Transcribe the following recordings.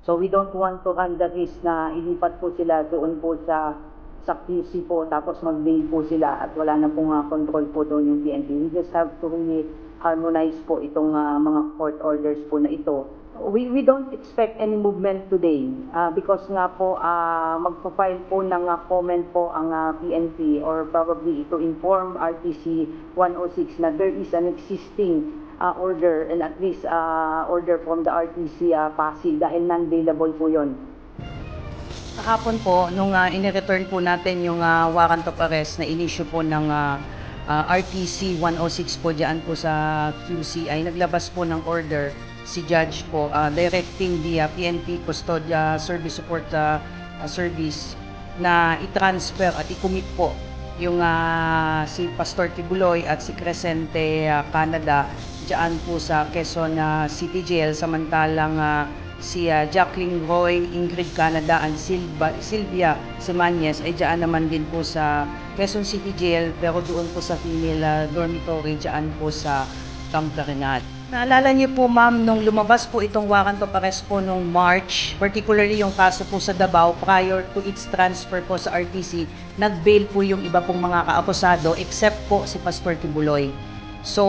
So we don't want to run the risk na ilipat po sila doon po sa QC po, tapos mag-bail po sila at wala na pong control po doon yung PNP. We just have to really harmonize po itong mga court orders po na ito. We don't expect any movement today because nga po magpo-file po ng comment po ang PNP or probably to inform RTC 106 na there is an existing order and at least order from the RTC Pasig dahil non-bailable po yon. Kahapon po, nung in-return po natin yung warrant of arrest na in-issue po ng RTC 106 po dyan po sa QC, ay naglabas po ng order si Judge po directing the PNP Custodia Service Support Service na i-transfer at i-commit po yung si Pastor Tibuloy at si Crescente Canada dyan po sa Quezon City Jail, samantalang si Jacqueline Roy, Ingrid Canada, and Sylvia Semanyes ay dyan naman din po sa Quezon City Jail, pero doon po sa female dormitory dyan po sa Camp Tarinat. Naalala niyo po ma'am, nung lumabas po itong warrant of arrest po nung March, particularly yung kaso po sa Davao, prior to its transfer po sa RTC, nag-bail po yung iba pong mga kaakusado except po si Pastor Tibuloy. So,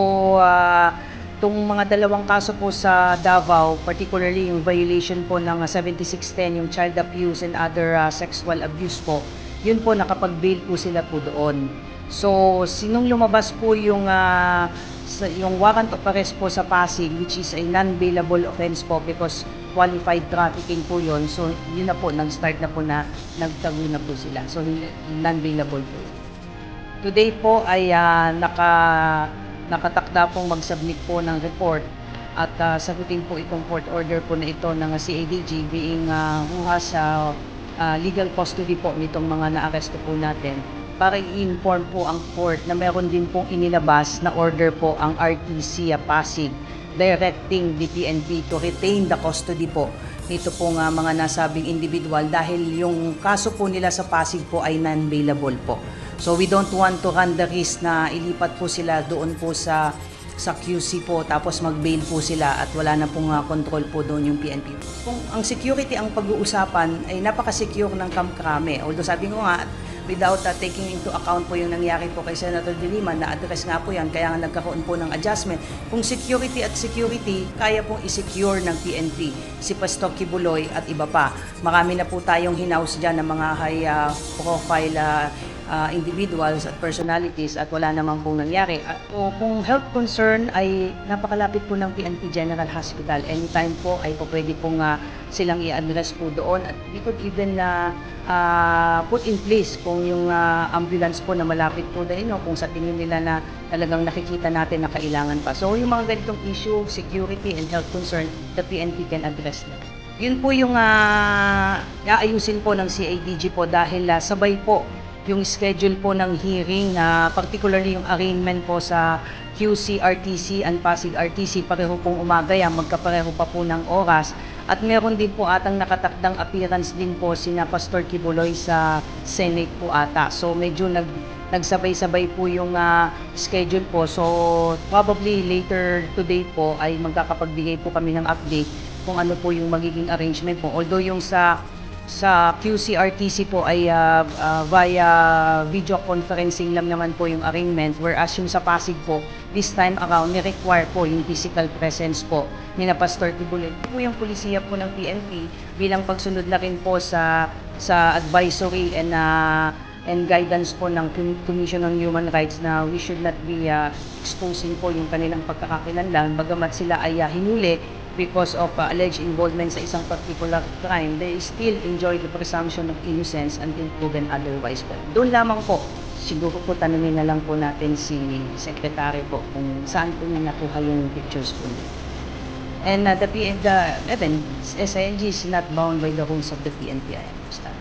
itong mga dalawang kaso po sa Davao, particularly yung violation po ng 7610, yung child abuse and other sexual abuse po, yun po nakapag-bail po sila po doon. So, sinong lumabas po yung warrant of arrest po sa Pasig, which is a non-bailable offense po because qualified trafficking po yun. So, yun na po, nag-start na po na nagtago na po sila. So, non-bailable po. Today po ay nakatakda pong mag-submit po ng report at sagutin po itong court order po na ito ng CADG being who has legal custody po nitong mga na-arresto po natin para i-inform po ang court na meron din pong inilabas na order po ang RTC Pasig directing the PNP to retain the custody po nito pong mga nasabing individual dahil yung kaso po nila sa Pasig po ay non-bailable po. So we don't want to run the risk na ilipat po sila doon po sa QC po tapos mag-bail po sila at wala na pong control po doon yung PNP. Kung ang security ang pag-uusapan ay napaka-secure ng Camp Crame. Although sabi ko nga, without taking into account po yung nangyari po kay Senator De Lima, na-address nga po yan, kaya nga nagkaroon po ng adjustment. Kung security at security, kaya pong i-secure ng PNP, si Pastor Tibuloy at iba pa. Marami na po tayong hinaus dyan ng mga high profile individuals at personalities at wala namang pong nangyari. So, kung health concern ay napakalapit po ng PNP General Hospital. Anytime po ay po pwede pong silang i-address po doon at we could even put in place kung yung ambulance po na malapit po dahil kung sa tingin nila na talagang nakikita natin na kailangan pa. So yung mga ganitong issue, security and health concern, the PNP can address them. Yun po yung aayusin po ng CADG po dahil sabay po yung schedule po ng hearing particularly yung arraignment po sa QC RTC and Pasig RTC, pareho pong umaga yan, magkapareho pa po ng oras. At meron din po atang nakatakdang appearance din po sina Pastor Tibuloy sa Senate po ata. So medyo nagsabay-sabay po yung schedule po. So probably later today po ay magkakapagbigay po kami ng update kung ano po yung magiging arrangement po. Although yung sa QC-RTC po ay via video conferencing lang naman po yung arrangement, whereas yung sa Pasig po, this time around, ni-require po yung physical presence po ni na Pastor Tibuloy. Po yung pulisiya po ng PNP bilang pagsunod na rin po sa advisory and guidance po ng Commission on Human Rights na we should not be exposing po yung kanilang pagkakakilanlan, bagamat sila ay hinuli because of alleged involvement sa isang particular crime, they still enjoy the presumption of innocence until proven otherwise po. Doon lamang po, siguro po tanungin na lang po natin si Secretary po kung saan po niya nakuha yung pictures po niya. And the SING is not bound by the rules of the PNP, I understand.